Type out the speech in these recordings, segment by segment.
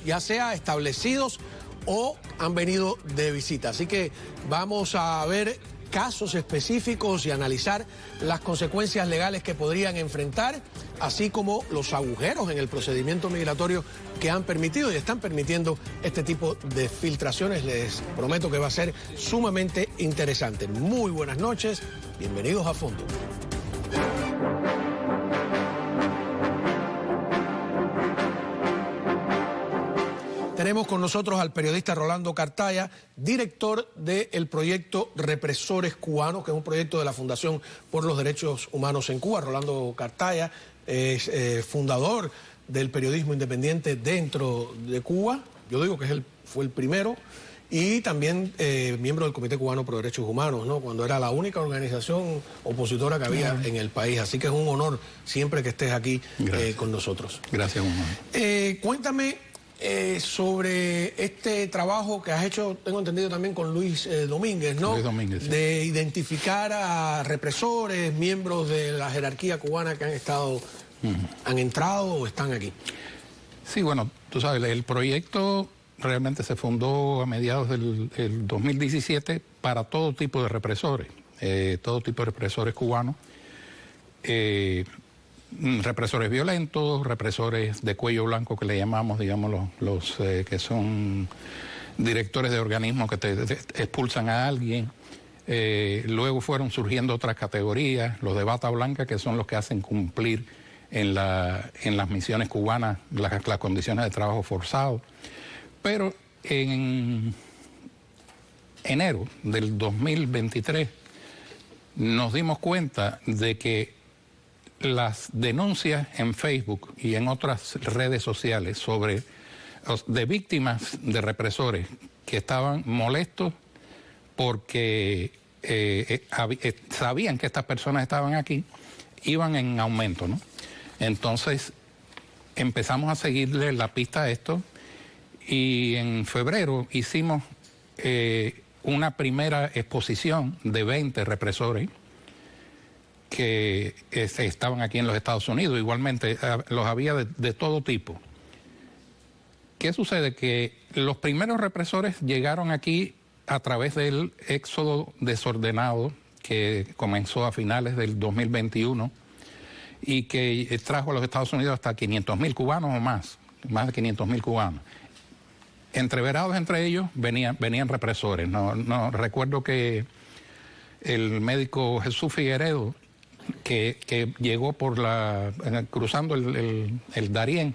ya sea establecidos o han venido de visita. Así que vamos a ver casos específicos y analizar las consecuencias legales que podrían enfrentar, así como los agujeros en el procedimiento migratorio que han permitido y están permitiendo este tipo de filtraciones. Les prometo que va a ser sumamente interesante. Muy buenas noches, bienvenidos a Fondo. Tenemos con nosotros al periodista Rolando Cartaya, director del proyecto Represores Cubanos, que es un proyecto de la Fundación por los Derechos Humanos en Cuba. Rolando Cartaya es fundador del periodismo independiente dentro de Cuba. Yo digo que fue el primero. Y también miembro del Comité Cubano por Derechos Humanos, ¿no? Cuando era la única organización opositora que había en el país. Así que es un honor siempre que estés aquí con nosotros. Gracias, Juan. Cuéntame sobre este trabajo que has hecho, tengo entendido también con Luis Domínguez, ¿no? Luis Domínguez, sí. De identificar a represores, miembros de la jerarquía cubana que han estado, han entrado o están aquí. Sí, bueno, tú sabes, el proyecto realmente se fundó a mediados del 2017 para todo tipo de represores, cubanos, represores violentos, represores de cuello blanco que le llamamos, digamos, los que son directores de organismos que te expulsan a alguien. Luego fueron surgiendo otras categorías, los de bata blanca, que son los que hacen cumplir en las misiones cubanas las condiciones de trabajo forzado. Pero en enero del 2023 nos dimos cuenta de que las denuncias en Facebook y en otras redes sociales de víctimas de represores que estaban molestos porque sabían que estas personas estaban aquí, iban en aumento, ¿no? Entonces empezamos a seguirle la pista a esto y en febrero hicimos una primera exposición de 20 represores que estaban aquí en los Estados Unidos. Igualmente los había de todo tipo. ¿Qué sucede? Que los primeros represores llegaron aquí a través del éxodo desordenado que comenzó a finales del 2021 y que trajo a los Estados Unidos hasta 500.000 cubanos o más de 500.000 cubanos. Entreverados entre ellos venían represores. No recuerdo que el médico Jesús Figueredo, que llegó cruzando el Darién,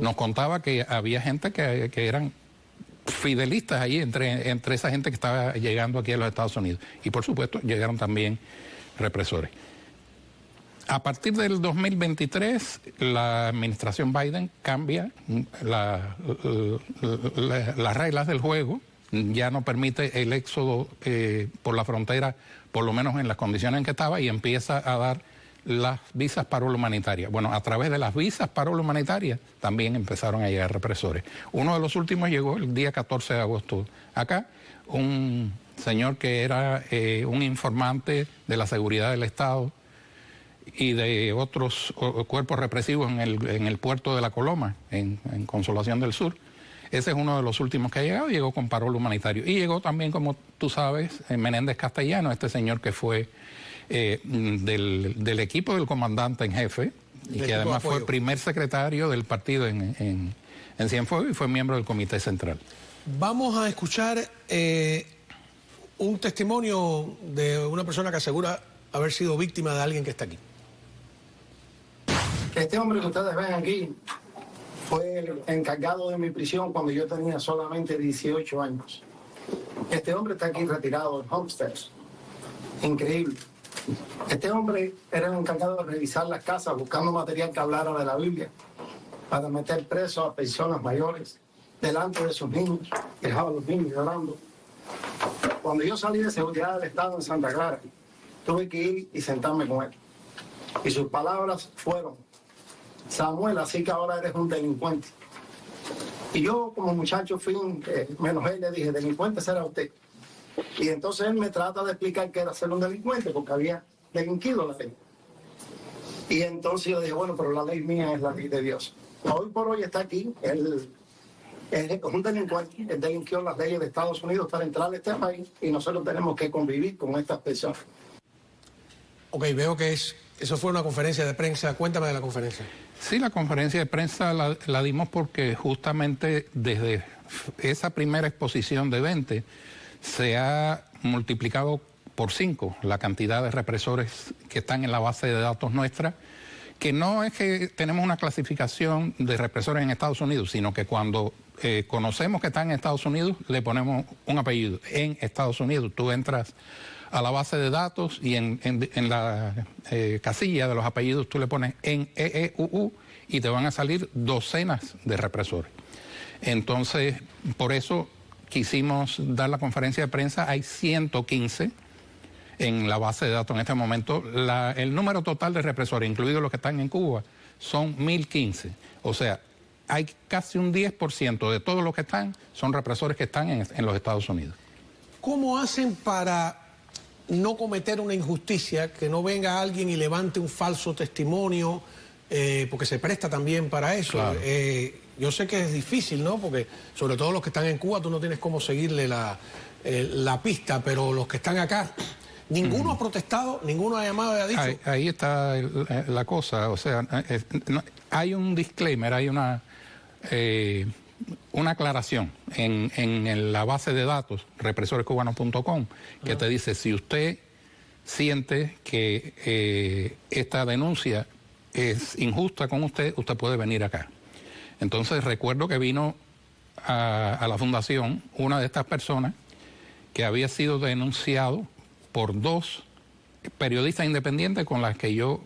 nos contaba que había gente que eran fidelistas allí entre esa gente que estaba llegando aquí a los Estados Unidos. Y por supuesto llegaron también represores. A partir del 2023, la administración Biden cambia las reglas del juego, ya no permite el éxodo por la frontera, por lo menos en las condiciones en que estaba, y empieza a dar las visas parol humanitarias. Bueno, a través de las visas parol humanitarias también empezaron a llegar represores. Uno de los últimos llegó el día 14 de agosto acá, un señor que era un informante de la seguridad del Estado y de otros cuerpos represivos en el puerto de La Coloma, en Consolación del Sur. Ese es uno de los últimos que ha llegado, llegó con parol humanitario. Y llegó también, como tú sabes, Menéndez Castellano, este señor que fue del equipo del comandante en jefe, y que además fue primer secretario del partido en Cienfuegos y fue miembro del Comité Central. Vamos a escuchar un testimonio de una persona que asegura haber sido víctima de alguien que está aquí. Este hombre que ustedes ven aquí fue el encargado de mi prisión cuando yo tenía solamente 18 años. Este hombre está aquí retirado en Homestead. Increíble. Este hombre era el encargado de revisar las casas buscando material que hablara de la Biblia para meter presos a personas mayores delante de sus niños. Dejaba a los niños llorando. Cuando yo salí de seguridad del Estado en Santa Clara, tuve que ir y sentarme con él. Y sus palabras fueron: Samuel, así que ahora eres un delincuente. Y yo como muchacho fin, me enojé y le dije: delincuente será usted. Y entonces él me trata de explicar que era ser un delincuente porque había delinquido la ley. Y entonces yo dije: bueno, pero la ley mía es la ley de Dios. Hoy por hoy está aquí, él Es un delincuente, él delinquió las leyes de Estados Unidos para entrar a este país y nosotros tenemos que convivir con estas personas. Ok, veo que eso fue una conferencia de prensa. Cuéntame de la conferencia. Sí, la conferencia de prensa la dimos porque justamente desde esa primera exposición de 20 se ha multiplicado por 5 la cantidad de represores que están en la base de datos nuestra, que no es que tenemos una clasificación de represores en Estados Unidos, sino que cuando conocemos que están en Estados Unidos, le ponemos un apellido. En Estados Unidos tú entras a la base de datos y en la casilla de los apellidos tú le pones en EEUU y te van a salir docenas de represores. Entonces, por eso quisimos dar la conferencia de prensa. Hay 115 en la base de datos en este momento. El número total de represores, incluidos los que están en Cuba, son 1015. O sea, hay casi un 10% de todos los que están, son represores que están en los Estados Unidos. ¿Cómo hacen para no cometer una injusticia, que no venga alguien y levante un falso testimonio, porque se presta también para eso? Claro. Yo sé que es difícil, ¿no? Porque sobre todo los que están en Cuba, tú no tienes cómo seguirle la pista, pero los que están acá, ninguno ha protestado, ninguno ha llamado y ha dicho. Ahí está la cosa, o sea, hay un disclaimer, hay una aclaración en la base de datos represorescubanos.com que te dice: si usted siente que esta denuncia es injusta con usted, usted puede venir acá. Entonces recuerdo que vino a la fundación una de estas personas que había sido denunciado por 2 periodistas independientes con las que yo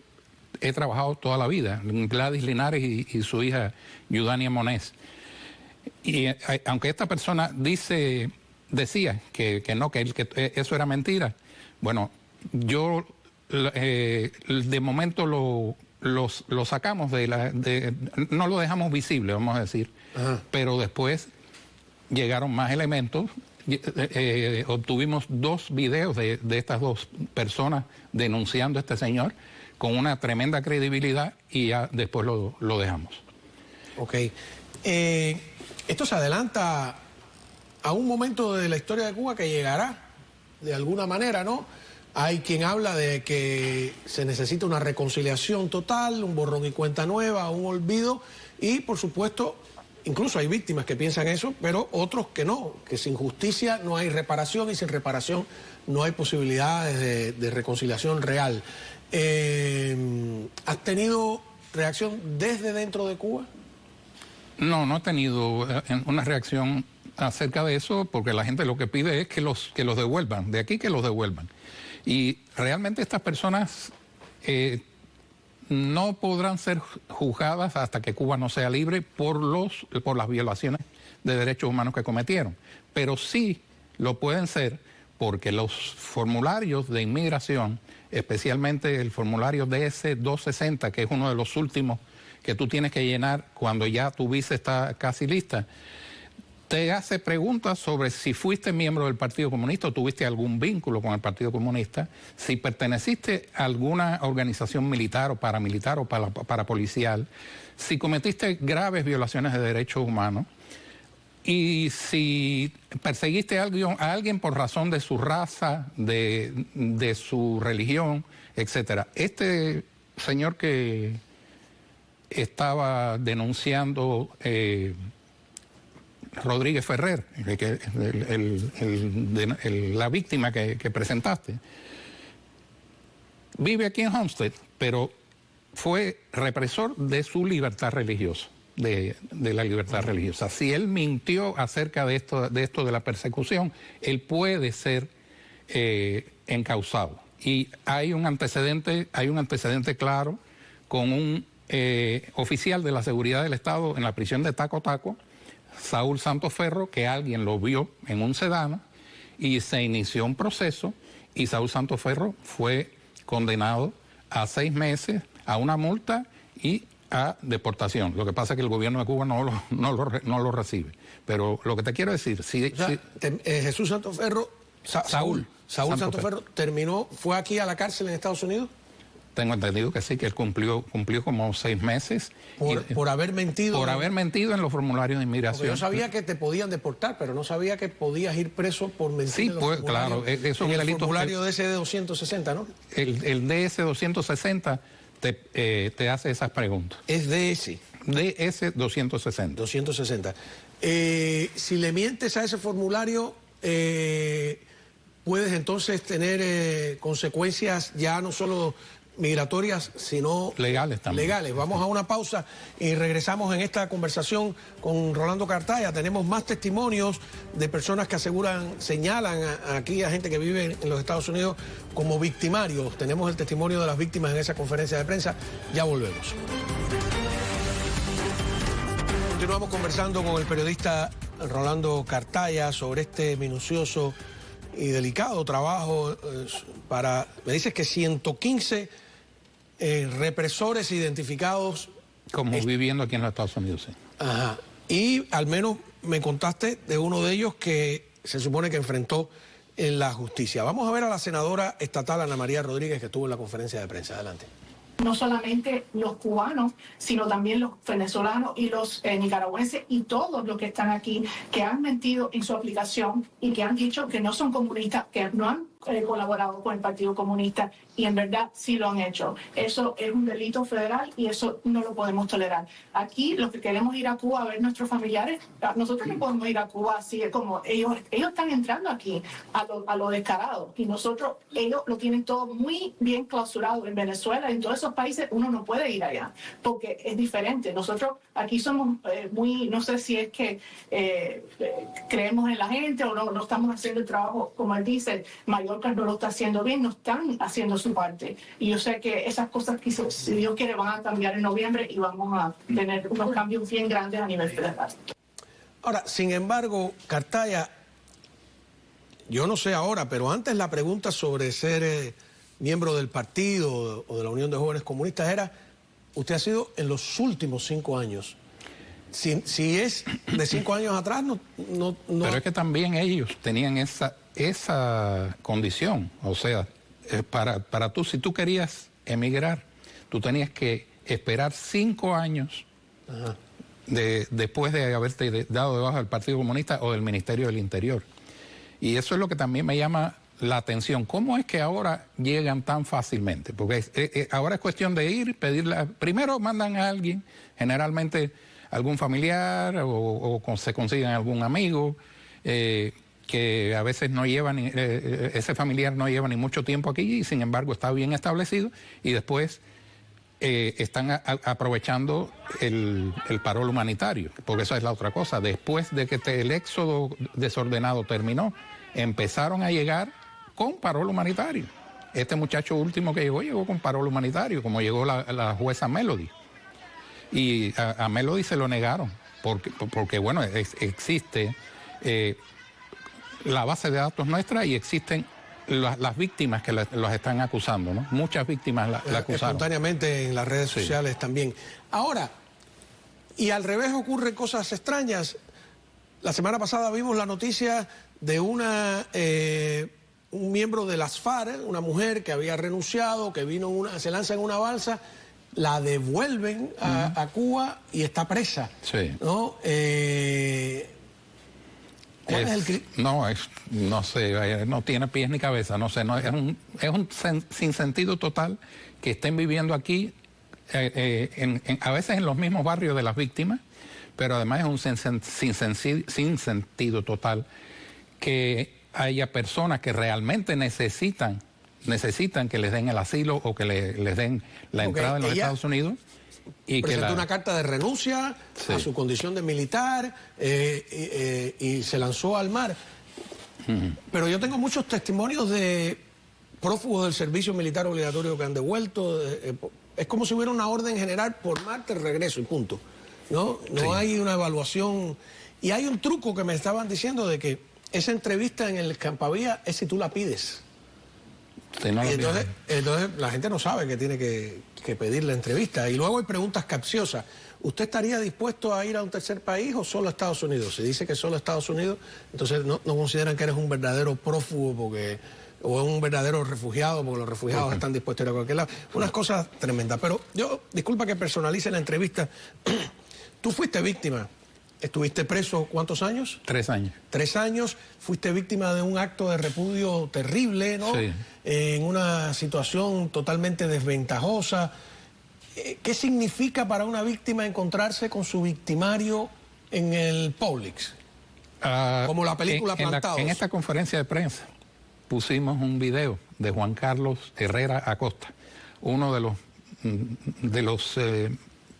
he trabajado toda la vida, Gladys Linares y su hija Yudania Monés. Y aunque esta persona decía que eso era mentira, bueno, yo de momento lo sacamos no lo dejamos visible, vamos a decir. Ajá. Pero después llegaron más elementos. Obtuvimos 2 videos de estas 2 personas denunciando a este señor con una tremenda credibilidad y ya después lo dejamos. Ok. Esto se adelanta a un momento de la historia de Cuba que llegará de alguna manera, ¿no? Hay quien habla de que se necesita una reconciliación total, un borrón y cuenta nueva, un olvido, y por supuesto, incluso hay víctimas que piensan eso, pero otros que no, que sin justicia no hay reparación y sin reparación no hay posibilidades de reconciliación real. ¿Has tenido reacción desde dentro de Cuba? No he tenido una reacción acerca de eso, porque la gente lo que pide es que los devuelvan, de aquí que los devuelvan. Y realmente estas personas no podrán ser juzgadas hasta que Cuba no sea libre por las violaciones de derechos humanos que cometieron. Pero sí lo pueden ser porque los formularios de inmigración, especialmente el formulario DS-260, que es uno de los últimos que tú tienes que llenar cuando ya tu visa está casi lista, te hace preguntas sobre si fuiste miembro del Partido Comunista o tuviste algún vínculo con el Partido Comunista, si perteneciste a alguna organización militar o paramilitar o parapolicial, si cometiste graves violaciones de derechos humanos y si perseguiste a alguien por razón de su raza, de su religión, etcétera. Este señor que estaba denunciando Rodríguez Ferrer, la víctima que presentaste, vive aquí en Homestead, pero fue represor de su libertad religiosa, de la libertad religiosa. Si él mintió acerca de esto de la persecución, él puede ser encausado. Y hay un antecedente claro con un oficial de la seguridad del Estado en la prisión de Taco Taco, Saúl Santos Ferro, que alguien lo vio en un sedano y se inició un proceso y Saúl Santos Ferro fue condenado a 6 meses, a una multa y a deportación. Lo que pasa es que el gobierno de Cuba no lo recibe. Pero lo que te quiero decir, Jesús Santos Ferro, Saúl Santos Ferro terminó, fue aquí a la cárcel en Estados Unidos. Tengo entendido que sí, que él cumplió como 6 meses. Por haber mentido. Por haber mentido en los formularios de inmigración. Porque yo sabía que te podían deportar, pero no sabía que podías ir preso por mentir. Sí, pues claro. Eso es un delito. El formulario DS-260, ¿no? El DS-260 te hace esas preguntas. Es DS. DS-260. 260. Si le mientes a ese formulario, puedes entonces tener consecuencias ya no solo migratorias, sino legales también. Legales. Vamos a una pausa y regresamos en esta conversación con Rolando Cartaya. Tenemos más testimonios de personas que señalan aquí a gente que vive en los Estados Unidos como victimarios. Tenemos el testimonio de las víctimas en esa conferencia de prensa. Ya volvemos. Continuamos conversando con el periodista Rolando Cartaya sobre este minucioso y delicado trabajo me dices que 115 represores identificados como viviendo aquí en los Estados Unidos, sí. Ajá. Y al menos me contaste de uno de ellos que se supone que enfrentó en la justicia. Vamos a ver a la senadora estatal Ana María Rodríguez, que estuvo en la conferencia de prensa. Adelante. No solamente los cubanos, sino también los venezolanos y los nicaragüenses y todos los que están aquí, que han mentido en su aplicación y que han dicho que no son comunistas, que no han colaborado con el Partido Comunista, y en verdad sí lo han hecho. Eso es un delito federal y eso no lo podemos tolerar. Aquí los que queremos ir a Cuba a ver nuestros familiares, nosotros no podemos ir a Cuba así como ellos están entrando aquí a lo descarado, y ellos lo tienen todo muy bien clausurado. En Venezuela, en todos esos países, uno no puede ir allá porque es diferente. Nosotros aquí somos no sé si es que creemos en la gente o no estamos haciendo el trabajo, como él dice, Mallorca no lo está haciendo bien, no están haciendo su parte. Y yo sé que esas cosas, si Dios quiere, van a cambiar en noviembre y vamos a tener unos cambios bien grandes a nivel federal. Ahora, sin embargo, Cartaya, yo no sé ahora, pero antes la pregunta sobre ser miembro del partido o de la Unión de Jóvenes Comunistas era, usted ha sido en los últimos 5 años. Si es de 5 años atrás, no. Pero es que también ellos tenían esa condición. O sea, para tú, si tú querías emigrar, tú tenías que esperar 5 años después de haberte dado de baja del Partido Comunista o del Ministerio del Interior. Y eso es lo que también me llama la atención. ¿Cómo es que ahora llegan tan fácilmente? Porque ahora es cuestión de ir, pedirla. Primero mandan a alguien, generalmente algún familiar o se consiguen algún amigo que a veces no llevan, ese familiar no lleva ni mucho tiempo aquí y sin embargo está bien establecido, y después están aprovechando el parol humanitario, porque esa es la otra cosa. Después de que el éxodo desordenado terminó, empezaron a llegar con parol humanitario. Este muchacho último que llegó con parol humanitario, como llegó la jueza Melody. Y a Melody se lo negaron, porque bueno, existe la base de datos nuestra y existen las víctimas que las están acusando, ¿no? Muchas víctimas la acusaron. Espontáneamente en las redes sociales también. Ahora, y al revés ocurren cosas extrañas. La semana pasada vimos la noticia de un miembro de las FARC, una mujer que había renunciado, que se lanza en una balsa, la devuelven a Cuba y está presa. Sí. ¿No? No sé, no tiene pies ni cabeza, no sé, es un sinsentido total que estén viviendo aquí, a veces en los mismos barrios de las víctimas, pero además es un sinsentido total que haya personas que realmente necesitan que les den el asilo o que les den la entrada en los Estados Unidos. Y presentó una carta de renuncia a su condición de militar y se lanzó al mar. Pero yo tengo muchos testimonios de prófugos del servicio militar obligatorio que han devuelto. Es como si hubiera una orden general por mar de regreso y punto. No hay una evaluación. Y hay un truco que me estaban diciendo de que esa entrevista en el Campavía es si tú la pides. Sí, no, y entonces la gente no sabe que tiene que pedir la entrevista. Y luego hay preguntas capciosas. ¿Usted estaría dispuesto a ir a un tercer país o solo a Estados Unidos? Si dice que solo a Estados Unidos, entonces no consideran que eres un verdadero prófugo porque o es un verdadero refugiado, porque los refugiados están dispuestos a ir a cualquier lado. Unas cosas tremendas. Pero yo, disculpa que personalice la entrevista, tú fuiste víctima. ¿Estuviste preso cuántos años? 3 años. 3 años, fuiste víctima de un acto de repudio terrible, ¿no? Sí. En una situación totalmente desventajosa. ¿Qué significa para una víctima encontrarse con su victimario en el Publix? Como la película Plantados. En esta conferencia de prensa pusimos un video de Juan Carlos Herrera Acosta, uno de los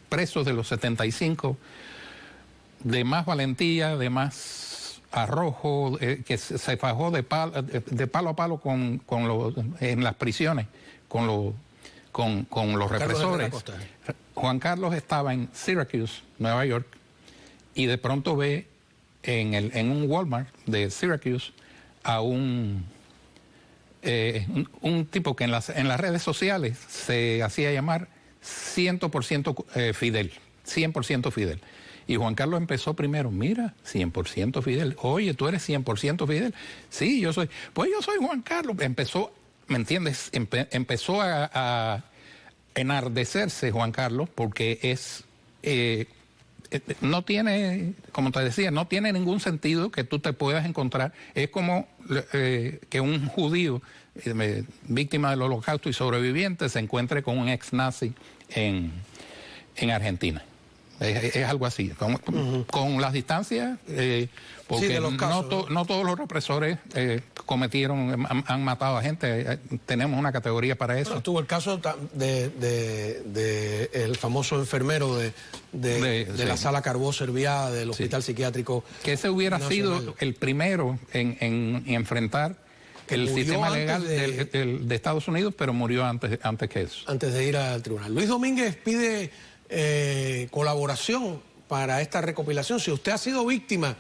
presos de los 75, de más valentía, de más arrojo, que se fajó de palo a palo en las prisiones con los represores. Juan Carlos estaba en Syracuse, Nueva York, y de pronto ve en un Walmart de Syracuse a un tipo que en las redes sociales se hacía llamar 100% Fidel, 100% Fidel. Y Juan Carlos empezó primero, mira, 100% Fidel. Oye, ¿tú eres 100% Fidel? Sí, yo soy. Pues yo soy Juan Carlos. Empezó, ¿me entiendes? Empezó a enardecerse Juan Carlos porque no tiene, como te decía, no tiene ningún sentido que tú te puedas encontrar. Es como que un judío víctima del holocausto y sobreviviente se encuentre con un ex nazi en Argentina. Es algo así, con las distancias, porque sí, no todos los represores han matado a gente, tenemos una categoría para eso. Bueno, tuvo el caso de el famoso enfermero de la sala Carbó Serviá del Hospital Psiquiátrico. Que ese hubiera Nacional. sido el primero en enfrentar el sistema legal de Estados Unidos, pero murió antes que eso. Antes de ir al tribunal. Luis Domínguez pide colaboración para esta recopilación. Si usted ha sido víctima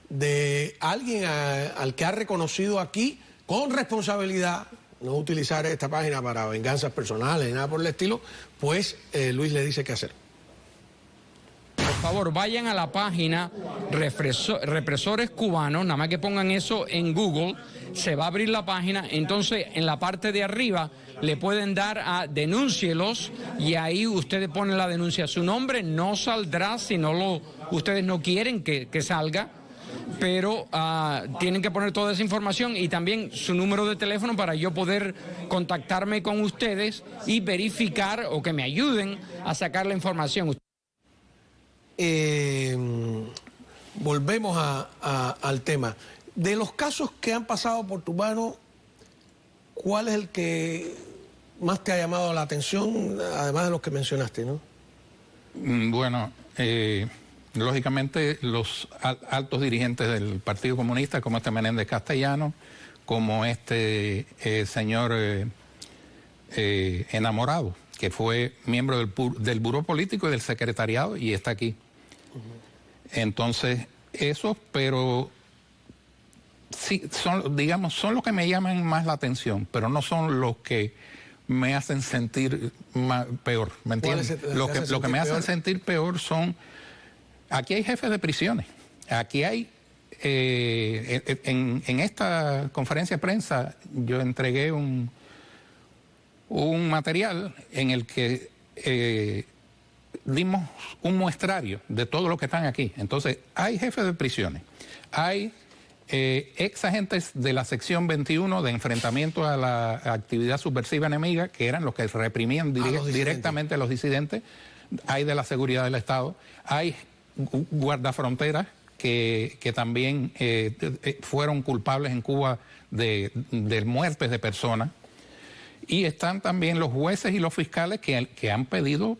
de alguien al que ha reconocido aquí con responsabilidad, no utilizar esta página para venganzas personales ni nada por el estilo, pues Luis le dice qué hacer. Por favor, vayan a la página Represores Cubanos, nada más que pongan eso en Google, se va a abrir la página, entonces en la parte de arriba le pueden dar a denúncielos y ahí ustedes ponen la denuncia. Su nombre no saldrá si ustedes no quieren que salga, pero tienen que poner toda esa información y también su número de teléfono para yo poder contactarme con ustedes y verificar o que me ayuden a sacar la información. Volvemos al tema. De los casos que han pasado por tu mano, ¿cuál es el que más te ha llamado la atención, además de los que mencionaste, no? Bueno, lógicamente los altos dirigentes del Partido Comunista, como este Menéndez Castellano, como este señor Enamorado, que fue miembro del Buró Político y del Secretariado y está aquí. Entonces, esos, pero sí, son los que me llaman más la atención, pero no son los que me hacen sentir peor, ¿me entiendes? Lo que me hacen sentir peor son, aquí hay jefes de prisiones, aquí hay, en esta conferencia de prensa yo entregué un material en el que dimos un muestrario de todo lo que están aquí. Entonces, hay jefes de prisiones, hay ex agentes de la sección 21 de enfrentamiento a la actividad subversiva enemiga, que eran los que reprimían directamente a los disidentes, hay de la seguridad del Estado, hay guardafronteras que también fueron culpables en Cuba de muertes de personas, y están también los jueces y los fiscales que han pedido.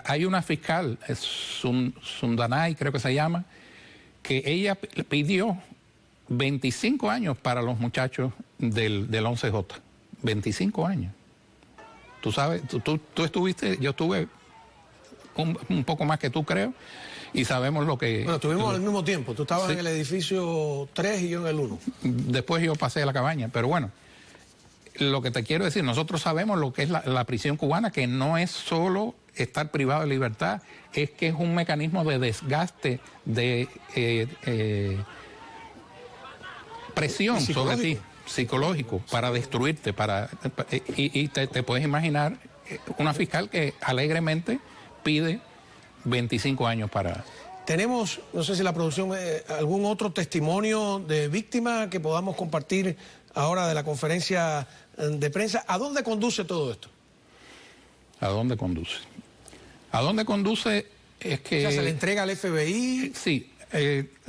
Hay una fiscal, Sundanay creo que se llama, que ella pidió 25 años para los muchachos del 11J. 25 años. Tú sabes, tú estuviste, yo estuve un poco más que tú, creo, y sabemos lo que... Bueno, estuvimos al mismo tiempo. Tú estabas en el edificio 3 y yo en el 1. Después yo pasé a la cabaña, pero bueno, lo que te quiero decir, nosotros sabemos lo que es la prisión cubana, que no es solo estar privado de libertad, es que es un mecanismo de desgaste, de presión sobre ti, psicológico para destruirte, y te puedes imaginar una fiscal que alegremente pide 25 años para... Tenemos, no sé si la producción, algún otro testimonio de víctima que podamos compartir ahora de la conferencia de prensa. ¿A dónde conduce todo esto? ¿A dónde conduce? ¿A dónde conduce? Es que... O sea, ¿se le entrega al FBI? Sí,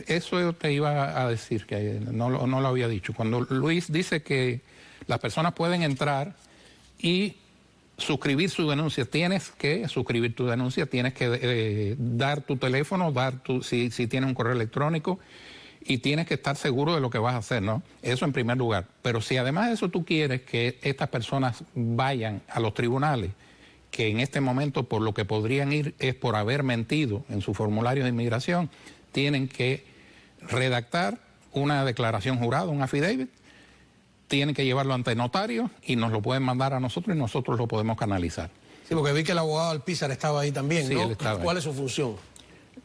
eso te iba a decir, que no lo había dicho. Cuando Luis dice que las personas pueden entrar y suscribir su denuncia, tienes que suscribir tu denuncia, tienes que dar tu teléfono, si tienes un correo electrónico, y tienes que estar seguro de lo que vas a hacer, ¿no? Eso en primer lugar. Pero si además de eso tú quieres que estas personas vayan a los tribunales, que en este momento por lo que podrían ir es por haber mentido en su formulario de inmigración, tienen que redactar una declaración jurada, un affidavit, tienen que llevarlo ante notario y nos lo pueden mandar a nosotros y nosotros lo podemos canalizar. Sí, porque vi que el abogado Alpizar estaba ahí también, sí, ¿no? Él estaba ¿Cuál ahí. es su función?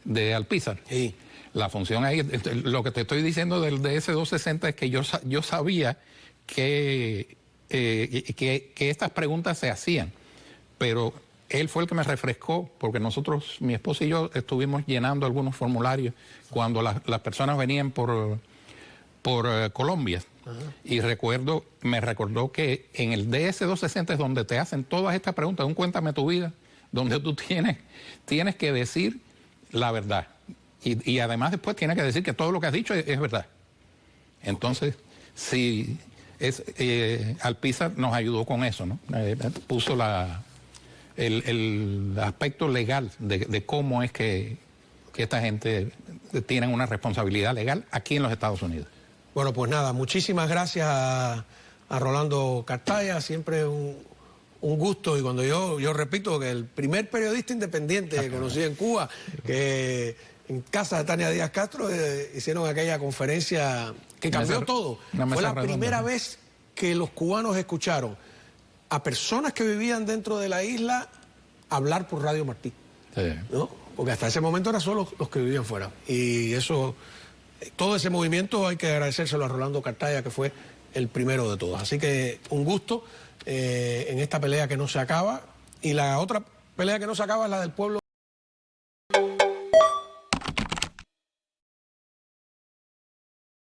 ¿De Alpizar? Sí. La función ahí, lo que te estoy diciendo del DS-260 es que yo sabía que estas preguntas se hacían, pero él fue el que me refrescó, porque nosotros, mi esposa y yo, estuvimos llenando algunos formularios cuando las personas venían por Colombia. Ajá. Y me recordó que en el DS-260 es donde te hacen todas estas preguntas, un cuéntame tu vida, donde tú tienes que decir la verdad. Y además después tienes que decir que todo lo que has dicho es verdad. Entonces, sí, Alpizar nos ayudó con eso, ¿no? Puso el aspecto legal de cómo es que esta gente tiene una responsabilidad legal aquí en los Estados Unidos. Bueno, pues nada, muchísimas gracias a Rolando Cartaya, siempre un gusto, y cuando yo repito que el primer periodista independiente que conocí en Cuba, que en casa de Tania Díaz Castro hicieron aquella conferencia que cambió todo. Fue la primera vez que los cubanos escucharon a personas que vivían dentro de la isla hablar por Radio Martí, sí, ¿no? Porque hasta ese momento eran solo los que vivían fuera. Y eso, todo ese movimiento hay que agradecérselo a Rolando Cartaya, que fue el primero de todos. Así que un gusto en esta pelea que no se acaba. Y la otra pelea que no se acaba es la del pueblo.